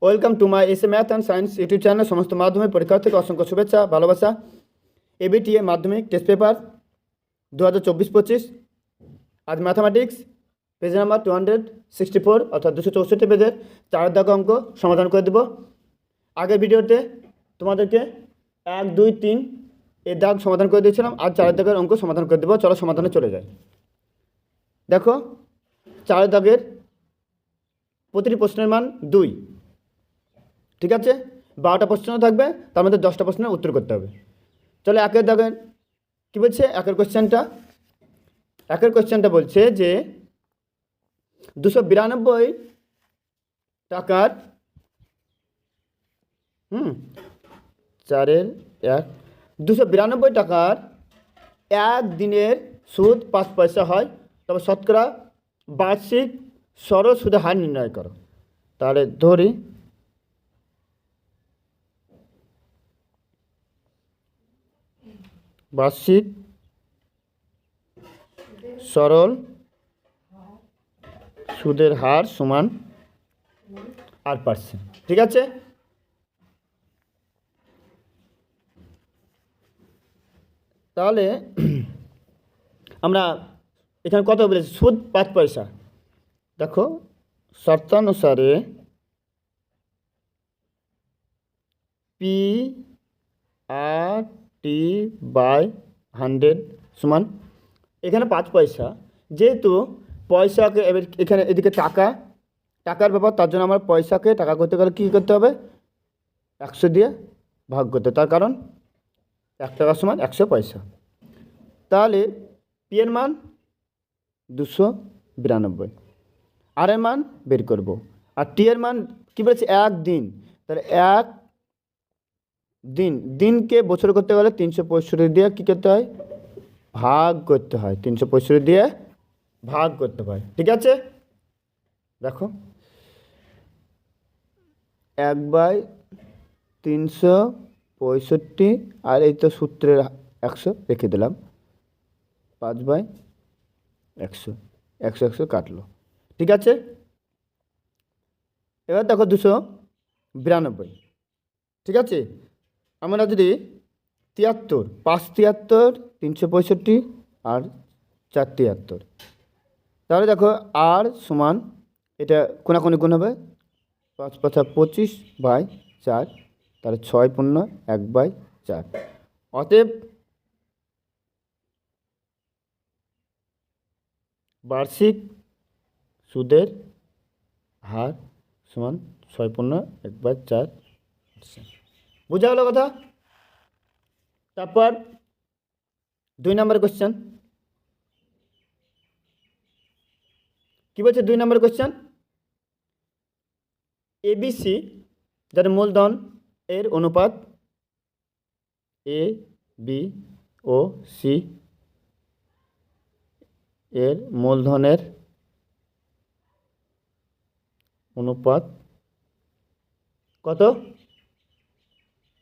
Welcome to my SA math and science YouTube channel. সমস্ত মাধ্যমিক পরীক্ষার্থীকে অসংখ্য শুভেচ্ছা ভালোবাসা। এবিটিএ মাধ্যমিক টেস্ট পেপার 2024-25। আজ ম্যাথামেটিক্স পেজ নাম্বার 264 অর্থাৎ 264 পেজের 4 দাগ অঙ্ক সমাধান করে দেব। আগের ভিডিওতে তোমাদেরকে 1, 2, 3 এর দাগ সমাধান করে দিয়েছিলাম। আজ 4 দাগের অঙ্ক সমাধান করে দেবো। চলো সমাধানে চলে যাই। দেখো 4 দাগের প্রতিটি প্রশ্নের মান 2। ঠিক আছে, 12টা প্রশ্ন থাকবে, তার মধ্যে 10টা প্রশ্নের উত্তর করতে হবে। চলো একের দাগের কী বলছে, একের কোয়েশ্চেনটা বলছে যে 292 টাকার 4-1 292 টাকার এক দিনের সুদ 5 পয়সা হয়, তবে শতকরা বার্ষিক সরল সুদের হার নির্ণয় করো। তাহলে ধরি বার্ষিক সরল সুদের হার সমান 8%। ঠিক আছে, তাহলে আমরা এখানে কত বলেছি, সুদ 5 পয়সা। দেখো শর্তানুসারে P/100 সমান এখানে 5 পয়সা। যেহেতু পয়সাকে এবার এখানে এদিকে টাকার ব্যাপার, তার জন্য আমার পয়সাকে টাকা করতে গেলে কী করতে হবে, 100 দিয়ে ভাগ করতে। তার কারণ 1 টাকা সমান 100 পয়সা। তাহলে পি এর মান 292, আর এর মান বের করব। আর টি এর মান কী বলেছে, 1 দিন। তাহলে 1 দিনকে বছর করতে গেলে 365 দিয়ে কী করতে হয়, ভাগ করতে হয়। 365 দিয়ে ভাগ করতে হয়। ঠিক আছে, দেখো 1/365, আর এই তো সূত্রের 100 রেখে দিলাম, 5/100, 100 কাটলো। ঠিক আছে, এবার দেখো 292। ঠিক আছে, আমরা যদি 73, 573, 365 আর 473, তাহলে দেখো আর সমান, এটা কোনাকুনি গুণ হবে, 5×5=25/4, তাহলে 6×1/4। অতএব বার্ষিক সুদের হার সমান 6×1/4। বোঝা গেল কথা? তারপর 2 নম্বর কোশ্চেন কী বলছে, 2 নম্বর কোশ্চেন, এবিসি যার মূলধন এর অনুপাত এ বি ও সি এর মূলধনের অনুপাত কত,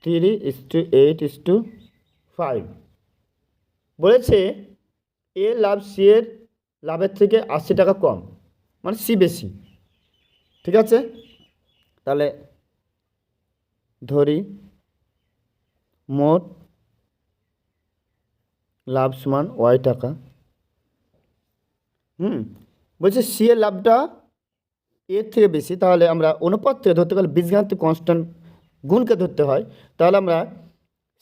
3:8:5। বলেছে এ লাভ সি এর লাভের থেকে 80 টাকা কম, মানে সি বেশি। ঠিক আছে, তাহলে ধরি মোট লাভ সমান ওয়াই টাকা। বলছে সি এর লাভটা এর থেকে বেশি, তাহলে আমরা অনুপাত থেকে ধরতে গেলে বীজগাণিতিক কনস্ট্যান্ট গুণকে ধরতে হয়। তাহলে আমরা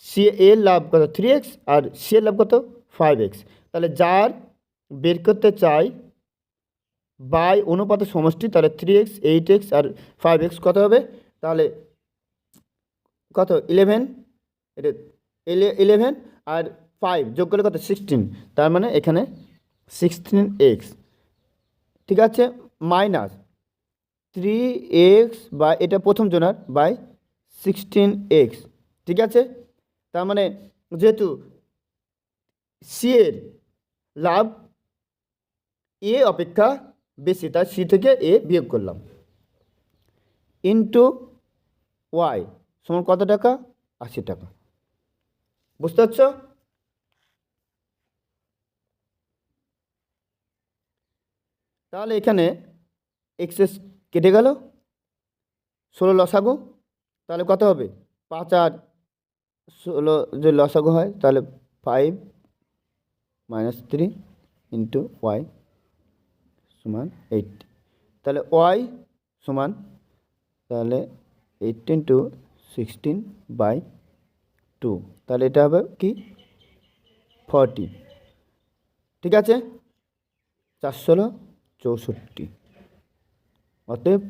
সি এর লাভ কত 3x আর সি এর লাভ কত 5x। তাহলে যার বের করতে চাই বাই অনুপাতের সমষ্টি, তাহলে 3x, 8x আর 5x কত হবে, তাহলে কত 11, এটা 11 আর 5 যোগ করলে কত 16, তার মানে এখানে 16x। ঠিক আছে, মাইনাস 3x বা এটা প্রথম জনার বাই 16x। ঠিক আছে, তার মানে যেহেতু সি এর লাভ এ অপেক্ষা বেশি, তাই সি থেকে এ বিয়োগ করলাম, ইন্টু ওয়াই সমান কত টাকা, 80 টাকা। বুঝতে পারছো? তাহলে এখানে এক্সেস কেটে গেল, 16 লসাগু, তাহলে কত হবে? 5 আর 16 যে লসাগু হয়, তাহলে 5 - 3 ইন্টু ওয়াই সমান 8। তাহলে ওয়াই সমান তাহলে 18/16/2, তাহলে এটা হবে কি 40। ঠিক আছে, 464। অতএব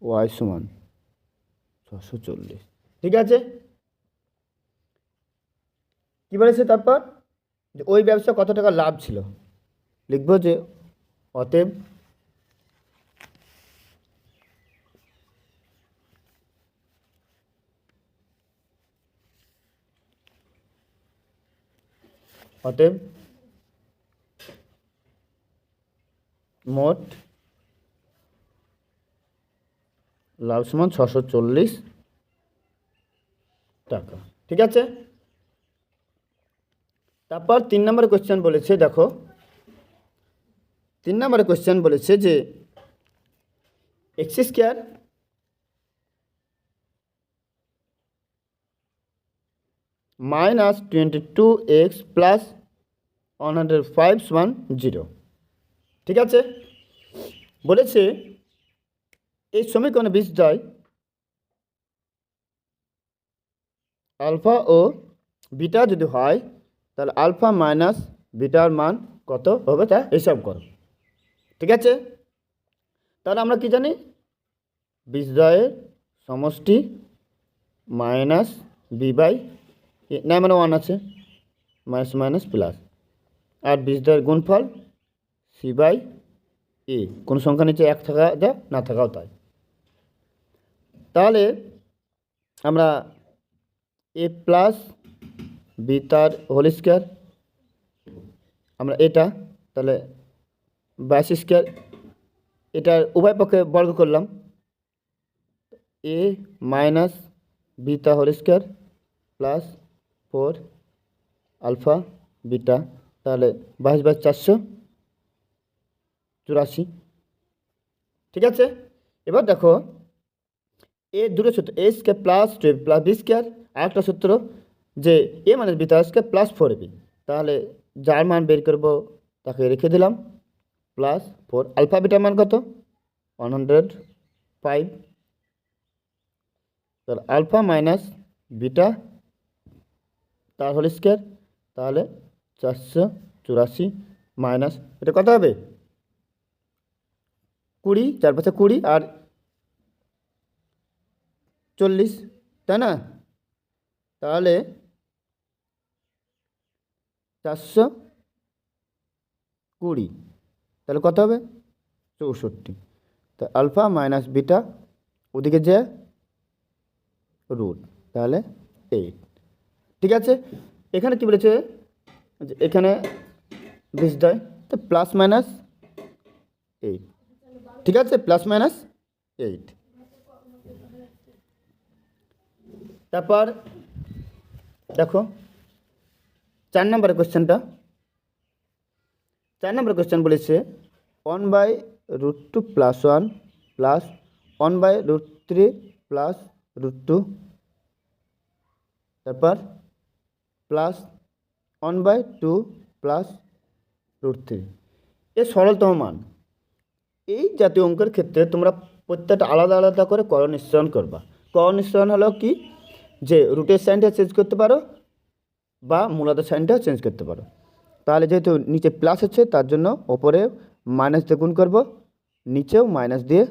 ওয়াই সমান 640। ঠিক আছে, কী বলেছে তারপর? যে ওই ব্যবসা কত টাকা লাভ ছিল। লিখব যে অতএব অতএব মোট লাভ সমান 640 টাকা। ঠিক আছে, তারপর 3 নম্বর কোশ্চেন বলেছে, দেখো 3 নম্বর কোশ্চেন বলেছে যে x² - 22x প্লাস 105 সমান 0। ঠিক আছে, বলেছে এই সমীকরণে বিজয় আলফা ও বিটা যদি হয়, তাহলে আলফা মাইনাস বিটার মান কত হবে তা হিসাব করো। ঠিক আছে, তাহলে আমরা কি জানি? বিজয়ের সমষ্টি মাইনাস বি বাই এ, না মানে 1 আছে, মাইনাস মাইনাস প্লাস, আর বিজয়ের গুণফল সি বাই এ, কোনো সংখ্যা নিচে 1 থাকা যায়, না থাকাও তাই। তাহলে আমরা এ প্লাস বি তার হোল স্কোয়ার, আমরা এটা তাহলে 22² এটার উভয় পক্ষে বর্গ করলাম, A minus beta whole square plus 4 alpha beta, তাহলে 22/484। ঠিক আছে, এবার দেখো এ দুটো সূত্র, এ স্কোয়ার প্লাস 12 প্লাস বি স্কোয়ার, আর একটা সূত্র যে A minus beta square plus 4b, তাহলে যার মান বের করবো তাকে রেখে দিলাম প্লাস 4। আলফা বিটার মান কত? 105। তাহলে আলফা মাইনাস বিটা তার হোল স্কোয়ার, তাহলে 484 মাইনাস এটা কত হবে? 20, 4 5 20 আর 40, তাই না? তাহলে 420, তাহলে কত হবে? 64। তা আলফা মাইনাস বিটা ওদিকে যে রুট, তাহলে 8। ঠিক আছে, এখানে কি বলেছে? যে এখানে বিশ দেয়, তো প্লাস মাইনাস 8। ঠিক আছে, প্লাস মাইনাস 8। তারপর দেখো 4 নম্বরের কোশ্চেনটা। 4 নম্বর কোশ্চেন বলেছে 1/√2 প্লাস 1 প্লাস 1/√3 প্লাস √2, তারপর প্লাস 1/2 প্লাস √3 এর সরলতম মান। এই জাতীয় অঙ্কের ক্ষেত্রে তোমরা প্রত্যেকটা আলাদা আলাদা করে করণ নিশ্চয়ন করবা। করণ নিশ্চয়ন হলো কি, যে রুটের সাইনটা চেঞ্জ করতে পারো বা মূলাধার সাইনটাও চেঞ্জ করতে পারো। তাহলে যেহেতু নিচে প্লাস আছে, তার জন্য ওপরে মাইনাস দিয়ে গুণ করব, নিচেও মাইনাস দিয়ে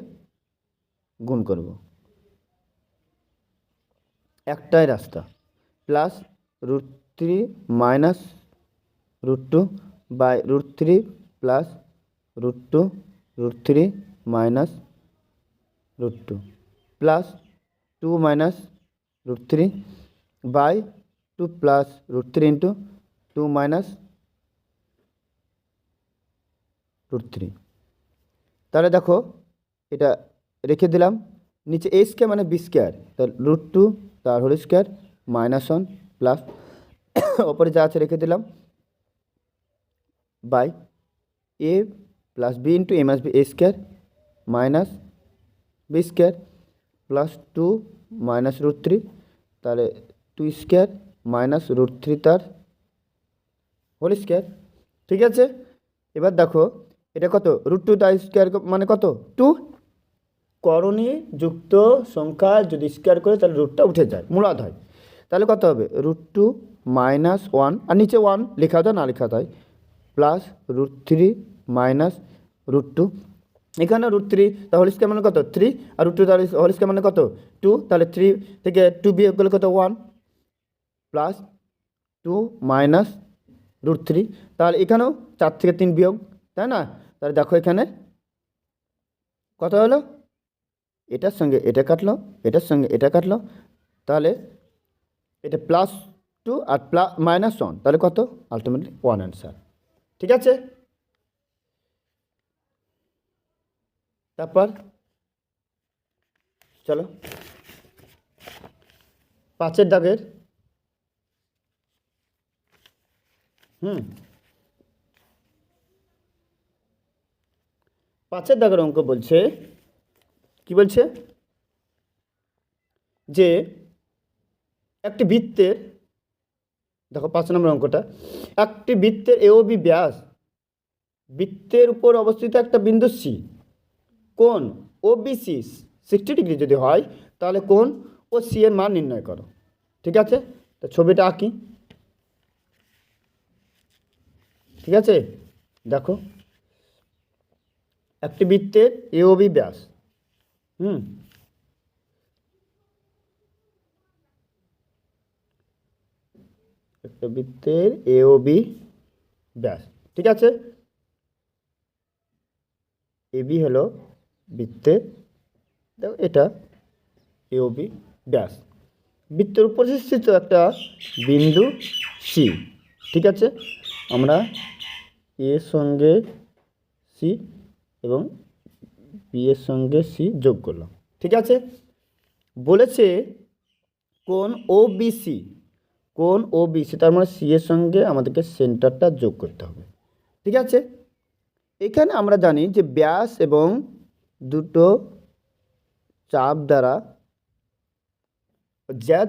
গুণ করব। একটাই রাস্তা, plus √3 minus √2 by √3 plus √2 √3 minus √2 plus 2 minus √3 by 2 plus √3 into 2 minus √3। তাহলে দেখো এটা রেখে দিলাম, নিচে এ স্কোয়ার মানে বি স্কোয়ার, তাহলে √2 তার হোল স্কোয়ার মাইনাস 1 প্লাস ওপরে যা আছে রেখে দিলাম by A plus B into A minus B A square minus B square plus 2 minus √3, তাহলে 2 স্কোয়ার মাইনাস √3 তার হোল স্কোয়ার। ঠিক আছে, এবার দেখো এটা কত, √2 তার স্কোয়ার মানে কত 2। করণী যুক্ত সংখ্যা যদি স্কোয়ার করে তাহলে রুটটা উঠে যায়, মূলাদ হয়। তাহলে কত হবে √2 মাইনাস 1, আর নিচে 1 লেখা যায় না লেখা যায়, প্লাস √3 মাইনাস √2। এখানে √3 তার হোল স্কোয়ার মানে কত 3, আর √2 তার হোল স্কোয়ার মানে কত 2, তাহলে 3 থেকে 2 বিয়োগ করলে কত 1, প্লাস 2 মাইনাস √3। তাহলে এখানেও 4 থেকে 3 বিয়োগ, তাই না? তাহলে দেখো এখানে কত হলো, এটার সঙ্গে এটা কাটলো, এটার সঙ্গে এটা কাটলো, তাহলে এটা +2 আর -1, তাহলে কত আলটিমেটলি 1 অ্যান্সার। ঠিক আছে, তারপর চলো 5-এর দাগের 5-এর দাগের অঙ্ক বলছে, কি বলছে যে একটি বৃত্তের, দেখো 5 নম্বর অঙ্কটা, একটি বৃত্তের AOB ব্যাস, বৃত্তের উপর অবস্থিত একটা বিন্দু C, কোণ OBC 60 ডিগ্রি যদি হয় তাহলে কোণ ও C এর মান নির্ণয় করো। ঠিক আছে, তো ছবিটা আঁকি। ঠিক আছে, দেখো একটি বৃত্তের AOB ব্যাস, একটা বৃত্তের AOB ব্যাস। ঠিক আছে, AB হলো বৃত্তের, দেখো এটা AOB ব্যাস, বৃত্তের উপর স্থিত একটা বিন্দু C। ঠিক আছে, আমরা A এর সঙ্গে C এবং B এর সঙ্গে C যোগ করলাম। ঠিক আছে, বলেছে কোণ OBC, কোণ OBC, তার মানে C এর সঙ্গে আমাদেরকে সেন্টারটা যোগ করতে হবে। ঠিক আছে, এখানে আমরা জানি যে ব্যাস এবং দুটো চাপ দ্বারা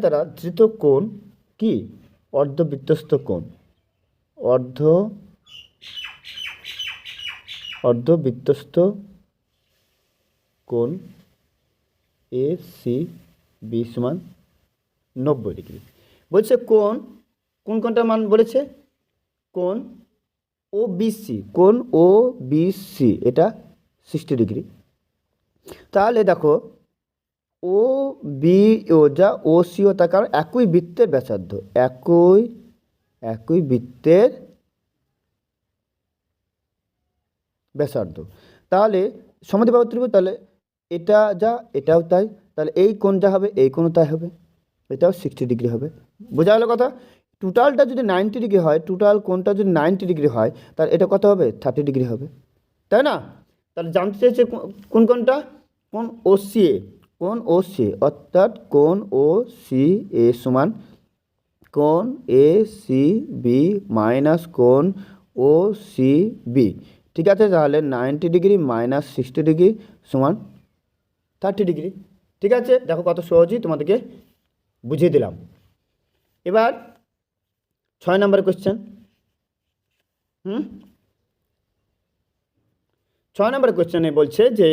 দ্বারা ধৃত কোণ কি অর্ধবৃত্তস্থ কোণ, অর্ধবৃত্তস্থ কোণ ACB সমান 90 ডিগ্রি। বলছে কোন কোনটার মান বলেছে, কোণ OBC, কোণ OBC এটা 60 ডিগ্রি। তাহলে দেখো ও বি ও যা ও সি ও, তার কারণ একই বৃত্তের ব্যাসার্ধ, একই বৃত্তের ব্যাসার্ধ, তাহলে সমদ্বিবাহু ত্রিভুজ, তাহলে এটা যা এটাও তাই, তাহলে এই কোণ যা হবে এই কোণও তাই হবে, এটাও 60 ডিগ্রি হবে। বোঝা গেল কথা? টোটালটা যদি 90 ডিগ্রি হয়, টোটাল কোণটা যদি 90 ডিগ্রি হয় তাহলে এটা কত হবে 30 ডিগ্রি হবে, তাই না? তাহলে জানতে চাইছে কোন কোণটা, কোণ OCA, কোণ OCA অর্থাৎ কোণ OCA সমান কোণ ACB মাইনাস কোণ OCB। ঠিক আছে, তাহলে 90 ডিগ্রি মাইনাস 60 ডিগ্রি সমান 30 ডিগ্রি। ঠিক আছে, দেখো কত সহজেই তোমাদেরকে বুঝিয়ে দিলাম। এবার 6 নম্বর কোয়েশ্চেন। 6 নম্বর কোয়েশ্চেনে বলছে যে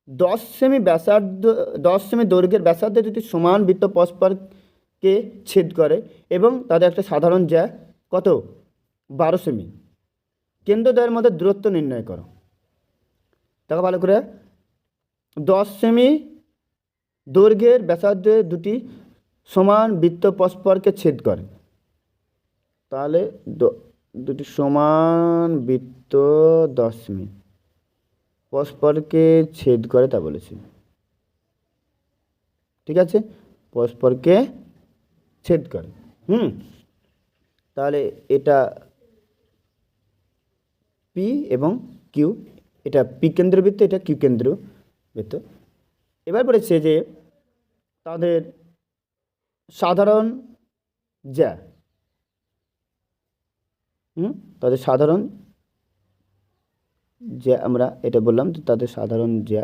10 সেমি ব্যাসার্ধ, 10 সেমি দৈর্ঘ্যের ব্যাসার্ধ দুটি সমান বৃত্ত পরস্পরকে ছেদ করে এবং তাদের একটা সাধারণ জ্যা কত 12 সেমি, কেন্দ্রদ্বয়ের মধ্যে দূরত্ব নির্ণয় করো। দেখো ভালো করে, 10 সেমি দৈর্ঘ্যের ব্যাসার্ধে দুটি সমান বৃত্ত পরস্পরকে ছেদ করে, তাহলে দুটি সমান বৃত্ত 10 সেমি পরস্পরকে ছেদ করে তা বলেছি। ঠিক আছে, পরস্পরকে ছেদ করে। তাহলে এটা পি এবং কিউ, এটা পি কেন্দ্রবৃত্ত, এটা কিউ কেন্দ্রবৃত্ত। এবার বলেছে যে তাদের সাধারণ জ্যা, তাদের সাধারণ জ্যা, আমরা এটা বললাম যে তাদের সাধারণ জ্যা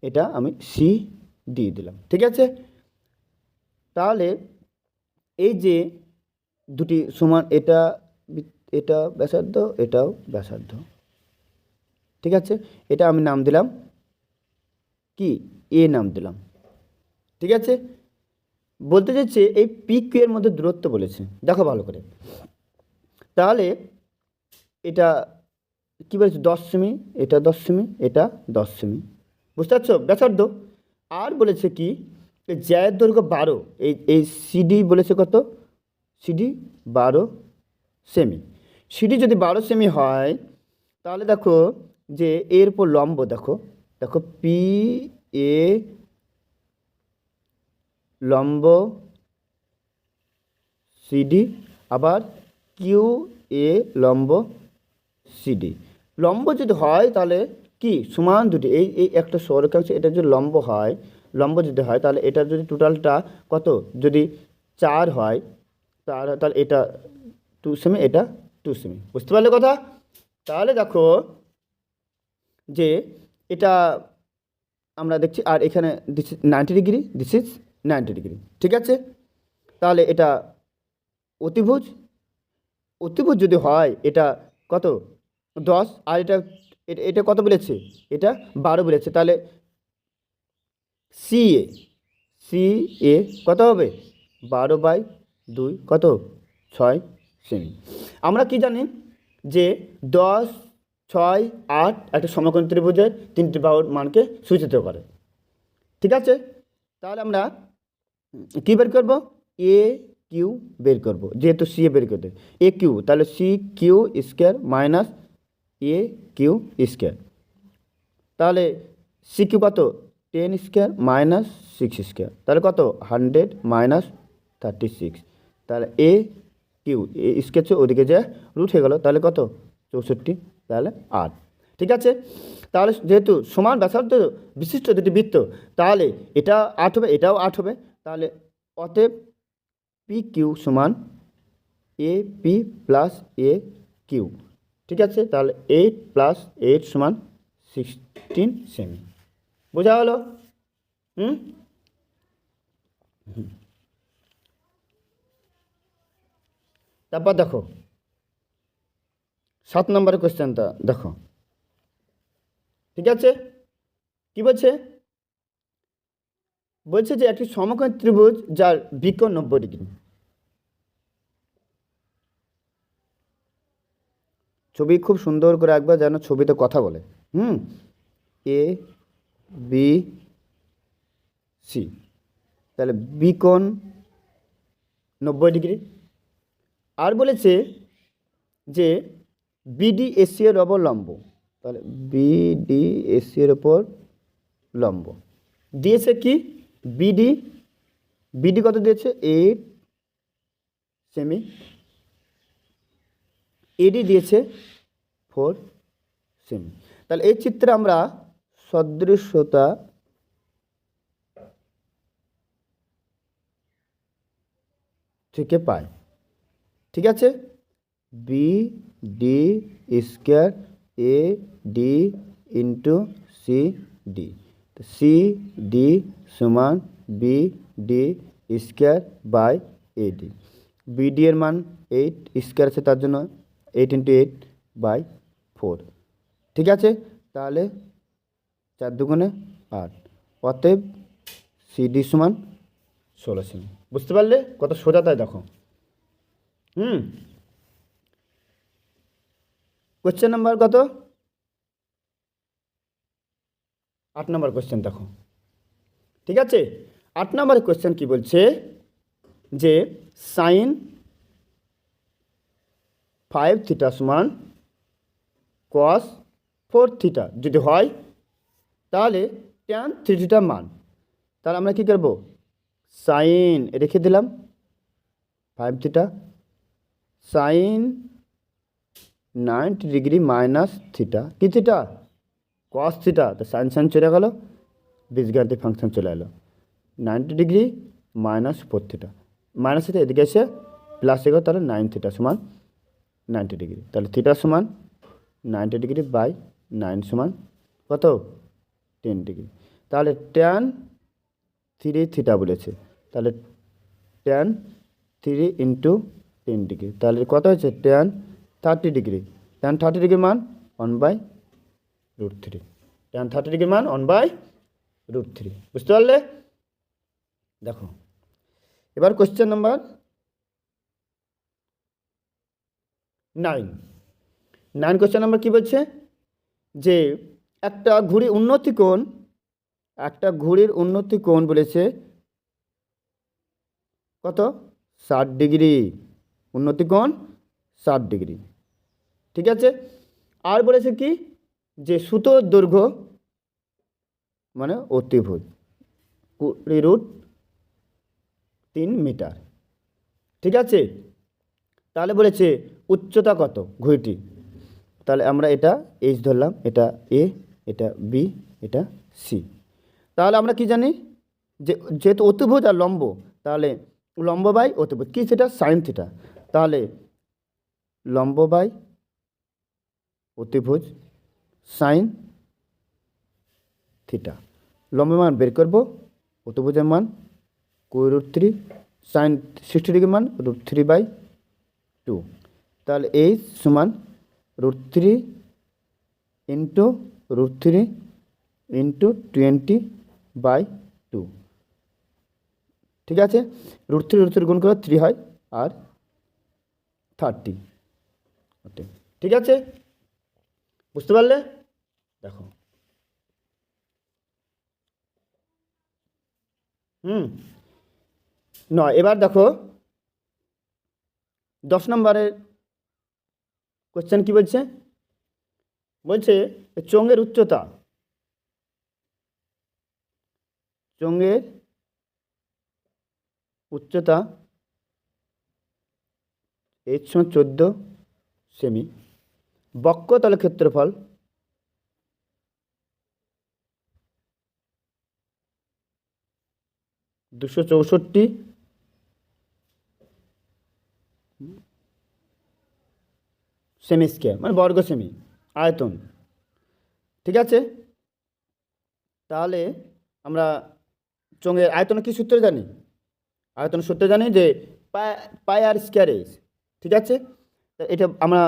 এটা আমি সি দিয়ে দিলাম। ঠিক আছে, তাহলে এই যে দুটি সমান, এটা ব্যাসার্ধ, এটাও ব্যাসার্ধ। ঠিক আছে, এটা আমি নাম দিলাম কি, এ নাম দিলাম। ঠিক আছে, বলতে চাইছে এই পি কিউ এর মধ্যে দূরত্ব বলেছে, দেখো ভালো করে। তাহলে এটা কী বলেছে, 10 সেমি, এটা 10 সেমি, এটা 10 সেমি, বুঝতে পারছো ব্যাসার্ধ। আর বলেছে কি, জ্যায়ের দৈর্ঘ্য 12, এই সিডি বলেছে কত, সিডি 12 সেমি। সিডি যদি 12 সেমি হয়, তাহলে দেখো যে এর উপর লম্ব, দেখো দেখো পি এ লম্ব সিডি, আবার কিউ এ লম্ব সিডি। লম্ব যদি হয় তাহলে কি সমান দুটি, এই একটা সরলরেখাংশ, এটা যদি লম্ব হয়, লম্ব যদি হয় তাহলে এটা যদি টোটালটা কত, যদি 4 হয় তাহলে এটা 2 সেমি, এটা 2 সেমি, বুঝতে পারলে কথা। তাহলে দেখো যে এটা আমরা দেখছি, আর এখানে this is 90 degree, this is 90 degree. ঠিক আছে, তাহলে এটা অতিভুজ, অতিভুজ যদি হয় এটা কত 10, আর এটা কত বলেছে, এটা 12 বলেছে, তাহলে সি এ কত হবে, 12/2 কত 6 সেমি। আমরা কি জানি যে 10, 6, 8 একটা সমকোণী ত্রিভুজের 3টি বাহুর মানকে সূচিত করে। ঠিক আছে, তাহলে আমরা কী বের করব, এ কিউ বের করব, যেহেতু সি এ বের করতে, এ কিউ, তাহলে সি কিউ স্কোয়ার মাইনাস এ কিউ স্কোয়ার, তাহলে সি কিউ কত 10 স্কোয়ার মাইনাস 6 স্কোয়ার, তাহলে কত 100 মাইনাস 36, তাহলে এ কিউ এ স্কোয়ার ওদিকে যে রুট হয়ে গেল, তাহলে কত 64, তাহলে 8। ঠিক আছে, তাহলে যেহেতু সমান ব্যাসার্ধ বিশিষ্ট দুটি বৃত্ত, তাহলে এটা 8 হবে, এটাও 8 হবে, তাহলে অতএব পি কিউ সমান A P plus A Q. ঠিক আছে, তাহলে 8 + 8 সমান 16 সেমি, বোঝা হলো। তারপর দেখো 7 নম্বরের কোয়েশ্চেনটা দেখো। ঠিক আছে, কি বলছে, বলছে যে একটি সমকোণ ত্রিভুজ যার বিকোণ 90 ডিগ্রি, ছবি খুব সুন্দর করে একবার যেন ছবিতে কথা বলে। এ বি সি, তাহলে বিকোণ 90 ডিগ্রি। আর বলেছে যে বিডি এসি এর ওপর লম্ব, তাহলে বিডি এসি এর ওপর লম্ব দিয়েছে কি, বিডি কত দিয়েছে 8 সেমি, এডি দিয়েছে 4 সেমি। তাহলে এই চিত্রে আমরা সদৃশ্যতা থেকে পাই। ঠিক আছে, B D square A D into C D, C D সমান B D square by A D. BD এর মান 8 স্কোয়ার আছে, তার জন্য 8 × 8/4। ঠিক আছে, তাহলে 4 দুগুণে 8, অতএব সিডি সমান 16 সেমি। বুঝতে পারলে কত সোজা, তাই দেখো। কোয়েশ্চেন নাম্বার কত, 8 নম্বর কোয়েশ্চেন দেখো। ঠিক আছে, 8 নম্বর কোয়েশ্চেন কি বলছে, যে সাইন 5 থিটা সমান কস 4 থিটা যদি হয়, তাহলে ট্যান 3 থিটা মান, তাহলে আমরা কী করব, সাইন রেখে দিলাম 5 theta, sine 90 degree minus theta, কি থিটা কস থিটা, তো সাইন সাইন চলে গেল, বীজগাণিতিক ফাংশন চলে এলো, 90 degree minus 4 theta, minus theta এদিকে এসে প্লাস হয়ে গেল, তাহলে 9 থিটা সমান 90 ডিগ্রি, তাহলে থিটা সমান 90 ডিগ্রি বাই 9 সমান কত 10 ডিগ্রি। তাহলে ট্যান 3 থিটা বলেছে, তাহলে ট্যান 3 ইন্টু 10 ডিগ্রি, তাহলে কত হয়েছে ট্যান 30 ডিগ্রি। ট্যান 30 ডিগ্রির মান 1/√3, ট্যান 30 ডিগ্রির মান 1/√3। বুঝতে পারলে? দেখো এবার কোশ্চেন নাম্বার 9 কোশ্চেন নাম্বার কী বলছে, যে একটা ঘুড়ির উন্নতি কোণ বলেছে কত, 60 ডিগ্রি, উন্নতি কোণ 60 ডিগ্রি। ঠিক আছে, আর বলেছে কি, যে সুতোর দৈর্ঘ্য মানে অতিভুজ 20√3 মিটার। ঠিক আছে, তাহলে বলেছে উচ্চতা কত ঘুড়িটি, তাহলে আমরা এটা এইচ ধরলাম, এটা এ, এটা বি, এটা সি। তাহলে আমরা কি জানি, যে যেহেতু অতিভুজ আর লম্ব, তাহলে লম্ব বাই অতিভুজ কি, সেটা সাইন থিটা, তাহলে লম্ব বাই অতিভুজ সাইন থিটা। লম্বের মান বের করব, অতিভুজের মান 20√3, সাইন 60 ডিগ্রি মান √3/2, তাহলে এইচ সমান √3 ইন্টু √3 ইন্টু 20/2। ঠিক আছে, √3 গুণ করে 3 হয় আর 30। ঠিক আছে, বুঝতে পারলে? দেখো নয়, এবার দেখো 10 নম্বরের কোশ্চেন কি বলছে, বলছে চোঙের উচ্চতা, h সমান 14 সেমি, বক্র তাহলে ক্ষেত্রফল 264 সেমি স্কোয়ার মানে বর্গ সেমি আয়তন। ঠিক আছে, তাহলে আমরা চোঙের আয়তন কি সূত্র জানি, আয়তন সূত্র জানি যে পাই আর স্কোয়ার এইচ। ঠিক আছে, এটা আমরা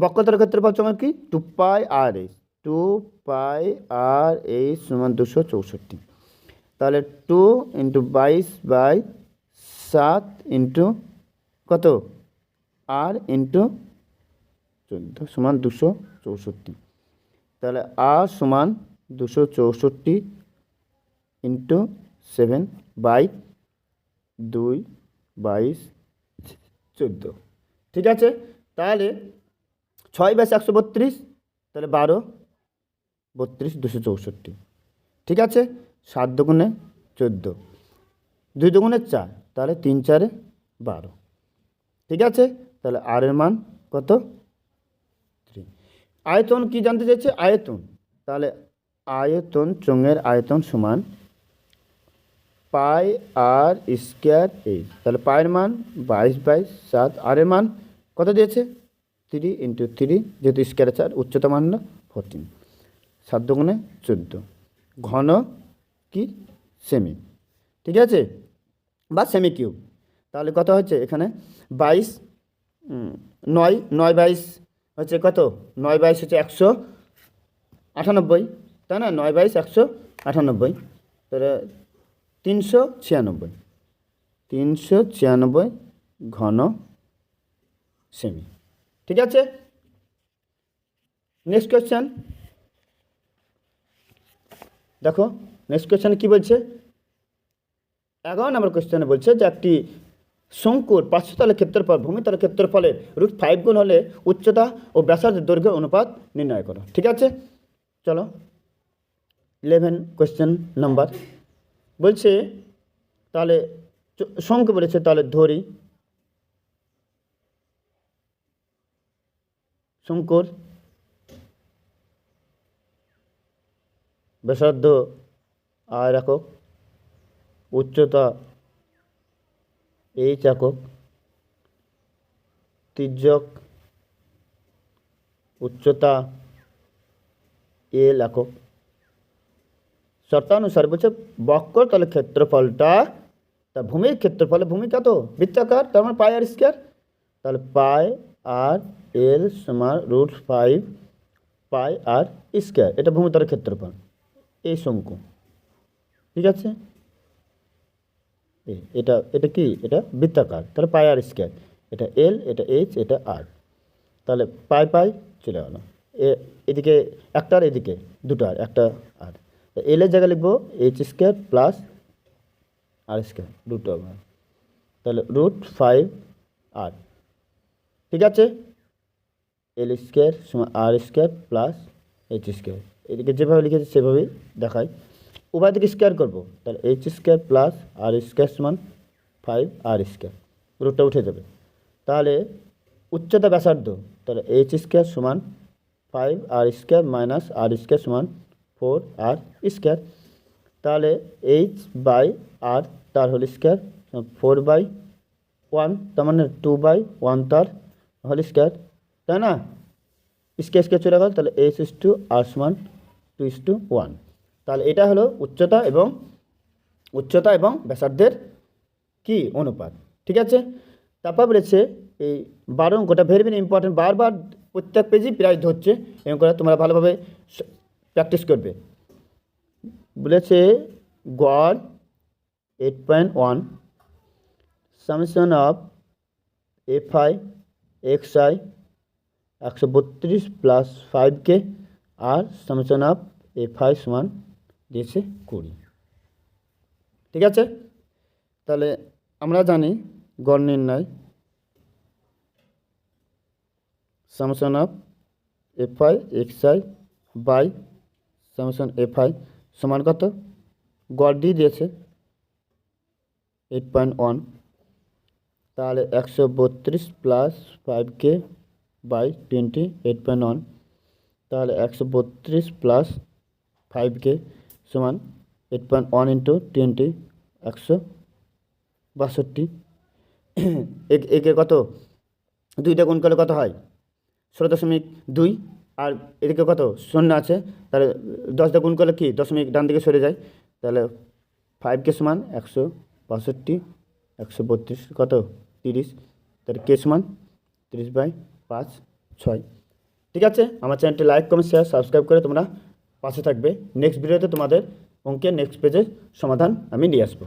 বক্রতার ক্ষেত্রফল চোঙের কি 2πr/h, 2πr/h সমান 264, তাহলে 2 ইন্টু 22/7 ইন্টু কত আর ইন্টু 14 সমান 264, তাহলে আর সমান 264 ইন্টু 7/2/14। ঠিক আছে, তাহলে 6/132, তাহলে 12 32 264। ঠিক আছে, 7 দুগুণে 14, 2 দুগুণে 4, তাহলে 3 4 12। ঠিক আছে, তাহলে আর এর মান কত 3। আয়তন কি জানতে চাইছে, আয়তন, তাহলে আয়তন চোঙের আয়তন সমান πr²h, তাহলে পায়ের মান 22/7, আর এর মান কত দিয়েছে 3 ইন্টু 3, যেহেতু স্কোয়ার 4, উচ্চতা মান 14, 7 দুগুণে 14, ঘন কি সেমি। ঠিক আছে, বা সেমি কিউব, তাহলে কত হচ্ছে এখানে 22, 9 হচ্ছে কত, 9 হচ্ছে 198, তাই না, 9 198, তাহলে 396 ঘন সেমি। ঠিক আছে, নেক্সট কোয়েশ্চেন দেখো, নেক্সট কোয়েশ্চেনে কী বলছে, 11 নম্বর কোয়েশ্চেনে বলছে যে একটি শঙ্কুর পার্শ্বতলের ক্ষেত্রফল ভূমিতলের ক্ষেত্রফলের √5 গুণ হলে উচ্চতা ও ব্যাসার্ধের দৈর্ঘ্যের অনুপাত নির্ণয় করো। ঠিক আছে, চলো 11 কোয়েশ্চেন নাম্বার বলছে, তাহলে শঙ্কু বলেছে, তাহলে ধরি শঙ্কুর ব্যাসার্ধ আর একক, উচ্চতা এইচ একক, তির্যক উচ্চতা এল একক, শর্তানুসারে বলছে বক্র তাহলে ক্ষেত্রফলটা, তা ভূমির ক্ষেত্রফলে ভূমি কত বৃত্তাকার, তার মানে পাই আর স্কোয়ার, তাহলে পাই আর এল সমান √5 পাই আর স্কোয়ার, এটা ভূমিতলের ক্ষেত্রফল এই শঙ্কু। ঠিক আছে, এটা এটা কি, এটা বৃত্তাকার, তাহলে পাই আর স্কোয়ার, এটা এল, এটা এইচ, এটা আর, তাহলে পাই পাই চলে গেল, এদিকে একটা আর এদিকে দুটো আর, একটা আর, এল এর জায়গায় লিখবো এইচ স্কোয়ার প্লাস আর স্কোয়ার √, তাহলে √5 আর, ঠিক আছে, এল স্কোয়ার সমান আর স্কোয়ার প্লাস এইচ স্কোয়ার, এদিকে যেভাবে লিখেছি সেভাবেই দেখাই, উভয় দিকে স্কোয়ার করবো, তাহলে এইচ স্কোয়ার প্লাস আর স্কোয়ার সমান 5 আর স্কোয়ার, রুটটা উঠে যাবে, তাহলে উচ্চতা ব্যাসার্ধ, তাহলে এইচ স্কোয়ার সমান 5 আর স্কোয়ার মাইনাস আর স্কোয়ার সমান 4 আর স্কোয়ার, তাহলে এইচ বাই আর তার হোল স্কোয়ার 4/1, তার মানে 2/1 তার হোল স্কোয়ার, তাই না, স্কোয়ার স্কোয়ার চলে গেল, তাহলে এইচ ইস টু আর সমান 2:1, তাহলে এটা হলো উচ্চতা এবং ব্যাসার্ধের কি অনুপাত। ঠিক আছে, তারপর বলেছে এই 12 অঙ্কটা ভেরি ভেরি ইম্পর্টেন্ট, বারবার প্রত্যেক পেজই প্রায় ধরছে, এরকম করে তোমরা ভালোভাবে প্র্যাকটিস করবে। বলেছে গড় 8.1 summation of FI XI 132 plus 5k আর সামেশন অফ এফআই সমান দিয়েছে 20। ঠিক আছে, তাহলে আমরা জানি গড় নির্ণয় summation of FI XI by summation FI সমান কত, গড় দিয়ে দিয়েছে 8.1, তাহলে 132 প্লাস 5k বাই 20 8.1, তাহলে 132 প্লাস 5k সমান 8.1 ইন্টু 20 162, একে কত 2 গুণ করলে কত হয় 16.2, আর এদিকে কত 0 আছে, তাহলে 10 গুণ করলে কি দশমিক ডান দিকে সরে যায়, তাহলে 5k সমান 162 132 কত 30, তাহলে k সমান 30/5 6। ঠিক আছে, আমার চ্যানেলটি লাইক কমেন্ট শেয়ার সাবস্ক্রাইব করে তোমরা পাশে থাকবে, নেক্সট ভিডিওতে তোমাদের অঙ্কের নেক্সট পেজের সমাধান আমি নিয়ে আসবো।